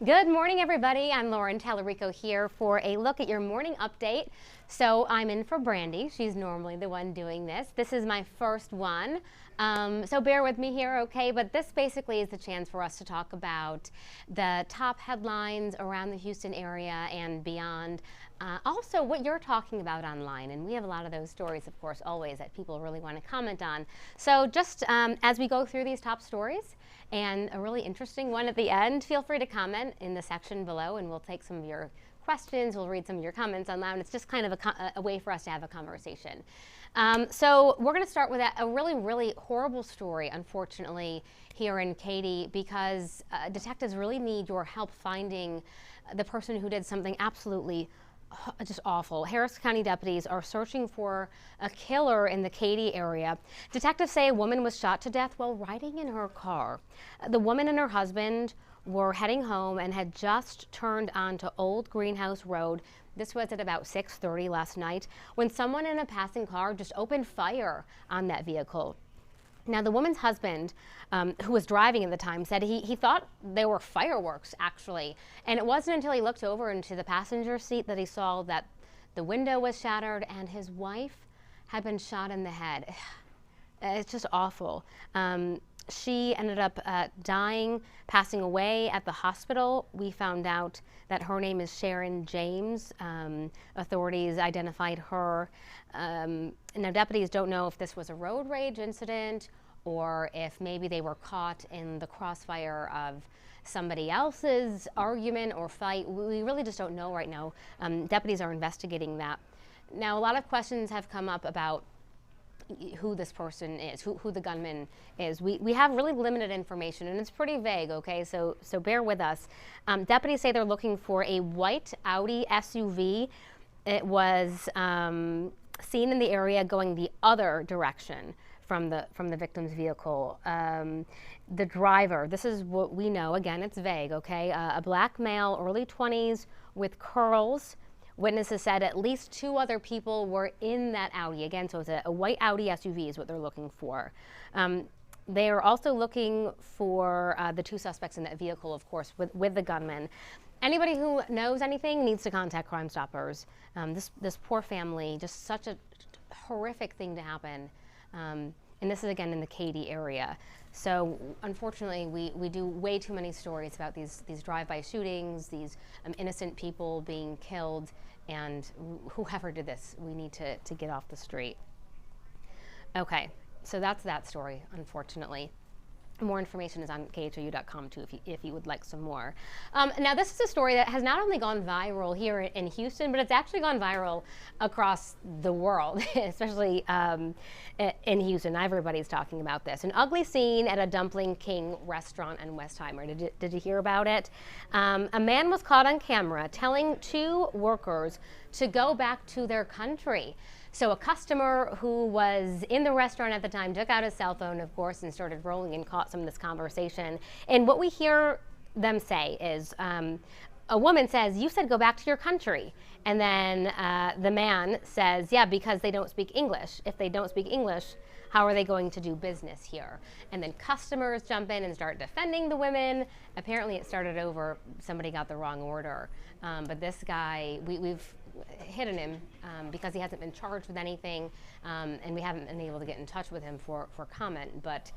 Good morning, everybody. I'm Lauren Tallarico here for a look at your morning update. So I'm in for Brandy. She's normally the one doing this. This is my first one. So bear with me here, okay? But this basically is the chance for us to talk about the top headlines around the Houston area and beyond. Also, what you're talking about online. And we have a lot of those stories, of course, always that people really want to comment on. So just as we go through these top stories, and a really interesting one at the end, feel free to comment in the section below and we'll take some of your questions, we'll read some of your comments online. It's just kind of a way for us to have a conversation. So we're going to start with a really horrible story, unfortunately, here in Katy, because detectives really need your help finding the person who did something absolutely just awful. Harris County deputies are searching for a killer in the Katy area. Detectives say a woman was shot to death while riding in her car. The woman and her husband were heading home and had just turned onto Old Greenhouse Road. This was at about 6:30 last night when someone in a passing car just opened fire on that vehicle. Now, the woman's husband, who was driving at the time, said he thought they were fireworks, actually. And it wasn't until he looked over into the passenger seat that he saw that the window was shattered and his wife had been shot in the head. It's just awful. She ended up dying, passing away at the hospital. We found out that her name is Sharon James. Authorities identified her. Now, deputies don't know if this was a road rage incident or if maybe they were caught in the crossfire of somebody else's argument or fight. We really just don't know right now. Deputies are investigating that. Now, a lot of questions have come up about who this person is, who the gunman is. We have really limited information and it's pretty vague, okay? So bear with us. Deputies say they're looking for a white Audi SUV. It was seen in the area going the other direction from the victim's vehicle. The driver, this is what we know, again, it's vague, okay? A black male, early 20s with curls. Witnesses said at least 2 other people were in that Audi. Again, so it's a white Audi SUV is what they're looking for. They are also looking for the 2 suspects in that vehicle, of course, with the gunman. Anybody who knows anything needs to contact Crime Stoppers. This poor family, just such a horrific thing to happen. And this is, again, in the Katy area. So, unfortunately, we do way too many stories about these drive-by shootings, these innocent people being killed, and whoever did this, we need to get off the street. Okay, so that's that story, unfortunately. More information is on khou.com too if you would like some more. Now, this is a story that has not only gone viral here in Houston, but it's actually gone viral across the world, especially in Houston. Everybody's talking about this. An ugly scene at a Dumpling King restaurant in Westheimer. Did you hear about it? A man was caught on camera telling 2 workers to go back to their country. So a customer who was in the restaurant at the time took out his cell phone, of course, and started rolling and caught some of this conversation. And what we hear them say is, a woman says, "You said go back to your country." And then the man says, "Yeah, because they don't speak English. If they don't speak English, how are they going to do business here?" And then customers jump in and start defending the women. Apparently it started over, somebody got the wrong order. But this guy, we've hidden him because he hasn't been charged with anything, and we haven't been able to get in touch with him for comment. But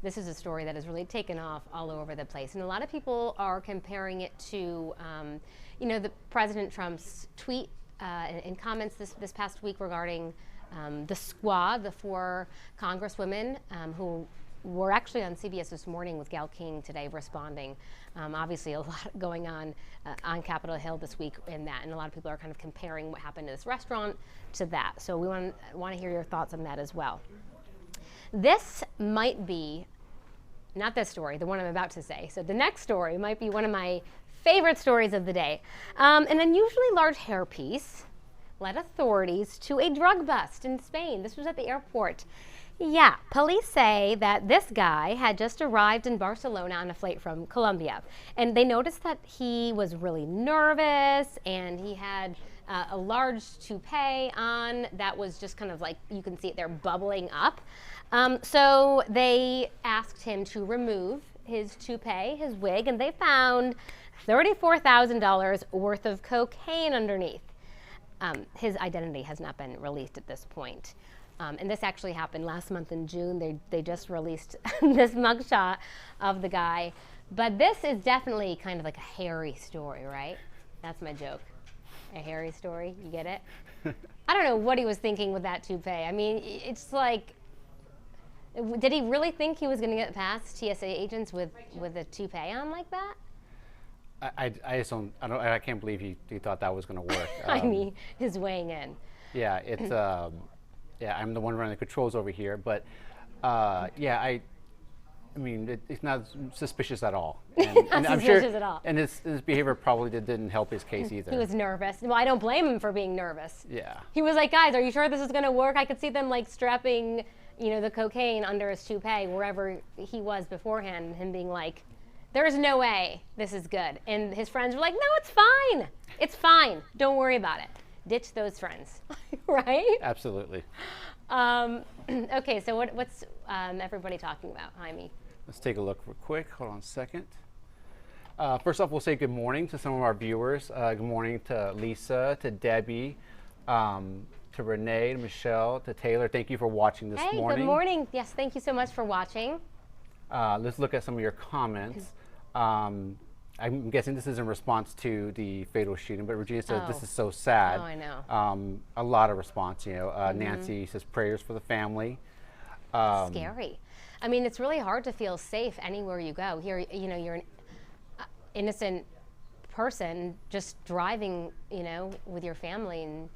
this is a story that has really taken off all over the place. And a lot of people are comparing it to, the President Trump's tweet in comments this past week regarding the squad, the 4 congresswomen who were actually on CBS this morning with Gayle King today responding. Obviously, a lot going on Capitol Hill this week in that, and a lot of people are kind of comparing what happened to this restaurant to that. So we want to hear your thoughts on that as well. This might be, not this story, the one I'm about to say. So the next story might be one of my favorite stories of the day. An unusually large hairpiece led authorities to a drug bust in Spain. This was at the airport. Yeah, police say that this guy had just arrived in Barcelona on a flight from Colombia, and they noticed that he was really nervous and he had a large toupee on that was just kind of like, you can see it there bubbling up. So they asked him to remove his toupee, his wig, and they found $34,000 worth of cocaine underneath. His identity has not been released at this point. And this actually happened last month in June. They just released this mugshot of the guy. But this is definitely kind of like a hairy story, right? That's my joke. A hairy story, you get it? I don't know what he was thinking with that toupee. I mean, it's like, did he really think he was going to get past TSA agents with a toupee on like that? I just don't, I can't believe he thought that was going to work. I mean, his weighing in. Yeah, it's, yeah, I'm the one running the controls over here, but yeah, I mean, it's not suspicious at all. And I'm sure, at all. And his behavior probably didn't help his case either. He was nervous. Well, I don't blame him for being nervous. Yeah. He was like, guys, are you sure this is going to work? I could see them like strapping, you know, the cocaine under his toupee wherever he was beforehand, and him being like, there's no way this is good. And his friends were like, no, it's fine. It's fine. Don't worry about it. Ditch those friends, right? Absolutely. Okay, so what's everybody talking about, Jaime? Let's take a look real quick. Hold on a second. First off, we'll say good morning to some of our viewers. Good morning to Lisa, to Debbie, to Renee, to Michelle, to Taylor. Thank you for watching this morning. Hey, good morning. Yes, thank you so much for watching. Let's look at some of your comments. I'm guessing this is in response to the fatal shooting, but Regina says this is so sad. Oh, I know. A lot of response, you know. Nancy says prayers for the family. Scary. I mean, it's really hard to feel safe anywhere you go. Here, you know, you're an innocent person just driving, you know, with your family, and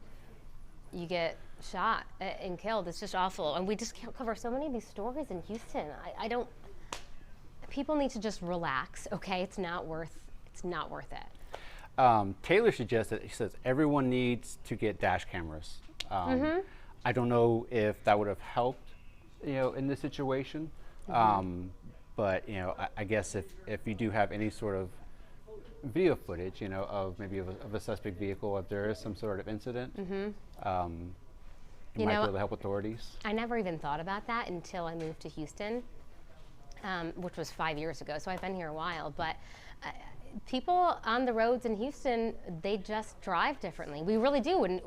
you get shot and killed. It's just awful. And we just can't cover so many of these stories in Houston. I don't. People need to just relax, okay? It's not worth it. Taylor suggested, she says, everyone needs to get dash cameras. I don't know if that would have helped, you know, in this situation. But, you know, I guess if you do have any sort of video footage, you know, of maybe of a suspect vehicle, if there is some sort of incident, you might be able to help authorities. I never even thought about that until I moved to Houston. Which was 5 years ago, so I've been here a while, but people on the roads in Houston, they just drive differently. We really do, and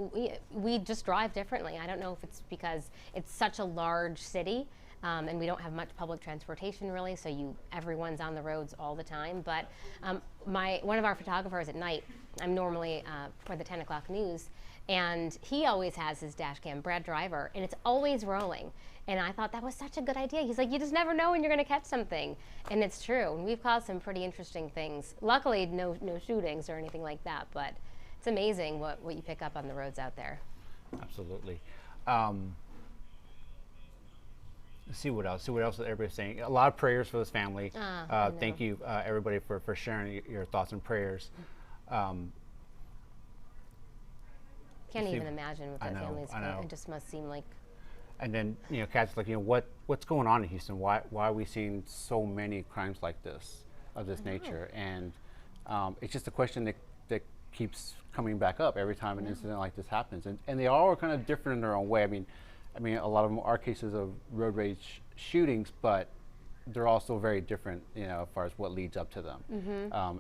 we just drive differently. I don't know if it's because it's such a large city, and we don't have much public transportation really, so everyone's on the roads all the time, but one of our photographers at night, I'm normally for the 10 o'clock news, and he always has his dash cam, Brad Driver, and it's always rolling. And I thought that was such a good idea. He's like, you just never know when you're going to catch something. And it's true. And we've caused some pretty interesting things. Luckily, no shootings or anything like that. But it's amazing what you pick up on the roads out there. Absolutely. Let's see what else. See what else everybody's saying. A lot of prayers for this family. Thank you, everybody, for sharing your thoughts and prayers. Can't even imagine what that family's going. It just must seem like. And then, you know, Kat's like, you know, what's going on in Houston? Why are we seeing so many crimes like this, of this nature? And it's just a question that keeps coming back up every time an incident like this happens. And they all are kind of different in their own way. I mean, a lot of them are cases of road rage shootings, but they're also very different, you know, as far as what leads up to them.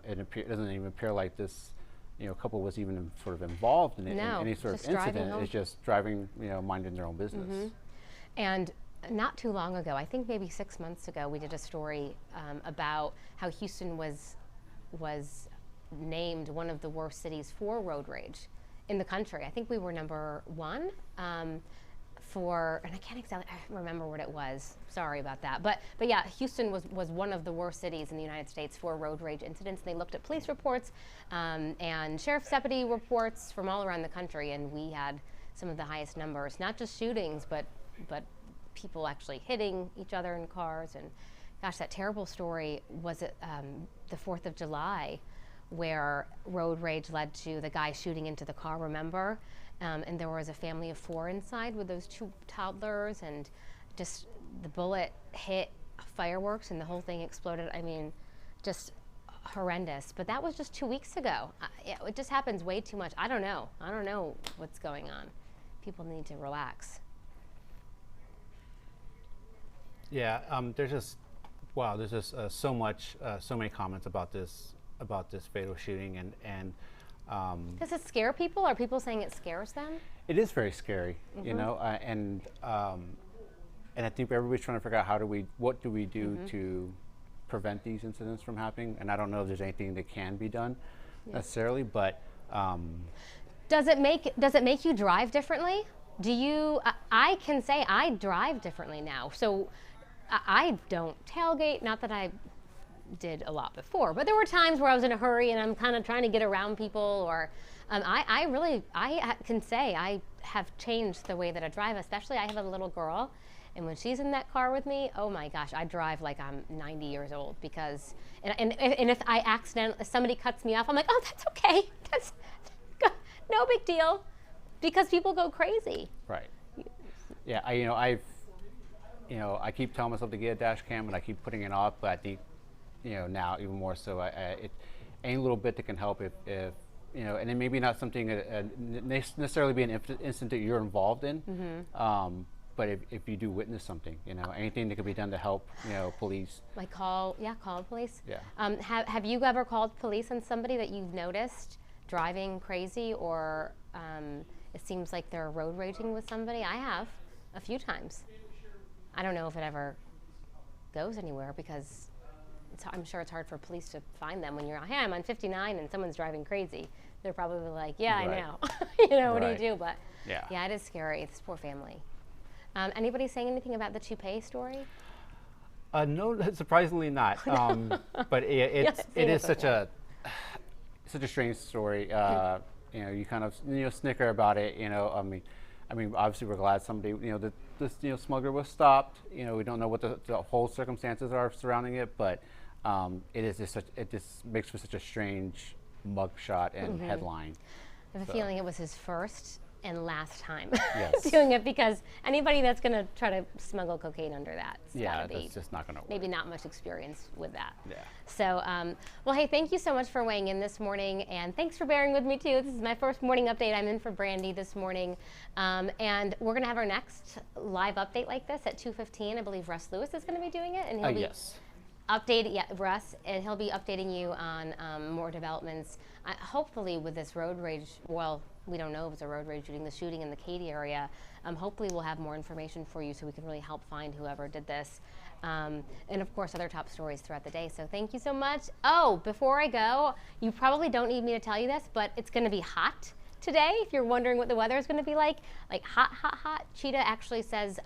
It doesn't even appear like this, you know, couple was even sort of involved in any sort of incident. It's just driving, you know, minding their own business. And not too long ago, I think maybe 6 months ago, we did a story about how Houston was named one of the worst cities for road rage in the country. I think we were number one and I can't exactly remember what it was. Sorry about that. But yeah, Houston was one of the worst cities in the United States for road rage incidents. And they looked at police reports and sheriff's deputy reports from all around the country, and we had some of the highest numbers, not just shootings, but people actually hitting each other in cars. And gosh, that terrible story was at the 4th of July, where road rage led to the guy shooting into the car, remember? And there was a family of 4 inside with those 2 toddlers, and just the bullet hit fireworks and the whole thing exploded. I mean, just horrendous. But that was just 2 weeks ago. It just happens way too much. I don't know what's going on. People need to relax. Yeah, there's just so many comments about this about this fatal shooting, and Does it scare people? Are people saying it scares them? it is very scary, you know, and I think everybody's trying to figure out what do we do to prevent these incidents from happening. And I don't know if there's anything that can be done necessarily, but does it make you drive differently? Do you? I can say I drive differently now. So I don't tailgate. Not that I did a lot before, but there were times where I was in a hurry and I'm kind of trying to get around people, or I can say I have changed the way that I drive. Especially I have a little girl, and when she's in that car with me, oh my gosh, I drive like I'm 90 years old, because and if if somebody cuts me off, I'm like, oh, that's okay, that's no big deal, because people go crazy. Right. Yeah. I keep telling myself to get a dash cam, and I keep putting it off, but I think, now even more so, any little bit that can help, if and it maybe not something necessarily be an incident that you're involved in, but if you do witness something, anything that could be done to help, police. Like call police. Yeah. Have you ever called police on somebody that you've noticed driving crazy, or it seems like they're road raging with somebody? I have a few times. I don't know if it ever goes anywhere, because I'm sure it's hard for police to find them when you're, hey, I'm on 59 and someone's driving crazy. They're probably like, yeah, Right. I know. What do you do? But Yeah. it is scary. This poor family. Anybody saying anything about the toupee story? No, surprisingly not. But it is such a strange story. You kind of snicker about it. I mean, obviously we're glad somebody, this smuggler was stopped. We don't know what the whole circumstances are surrounding it, but it just makes for such a strange mugshot and headline. I have a feeling it was his first and last time Yes. doing it, because anybody that's going to try to smuggle cocaine under that, That's just not going to work. maybe not much experience with that. Yeah. So, well, hey, thank you so much for weighing in this morning, and thanks for bearing with me too. This is my first morning update. I'm in for Brandy this morning, and we're going to have our next live update like this at 2:15. I believe Russ Lewis is going to be doing it, and he'll be Yes. Russ, and he'll be updating you on more developments. Hopefully with this road rage, well, we don't know if it's a road rage shooting, the shooting in the Katy area. Hopefully we'll have more information for you so we can really help find whoever did this. And of course, other top stories throughout the day. So thank you so much. Oh, before I go, you probably don't need me to tell you this, but it's going to be hot today. If you're wondering what the weather is going to be like hot, hot, hot. Cheetah actually says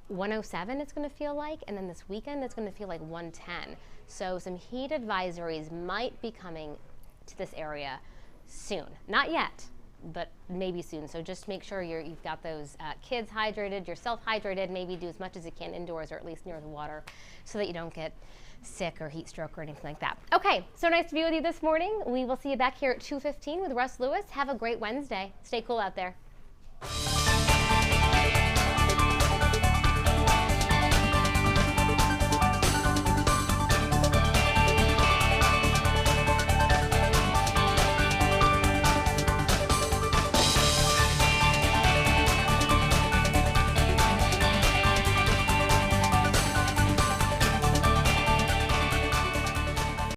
107 it's going to feel like, and then this weekend it's going to feel like 110. So some heat advisories might be coming to this area soon. Not yet, but maybe soon. So just make sure you've got those kids hydrated, yourself hydrated, maybe do as much as you can indoors, or at least near the water, so that you don't get sick or heat stroke or anything like that. Okay, so nice to be with you this morning. We will see you back here at 2:15 with Russ Lewis. Have a great Wednesday. Stay cool out there.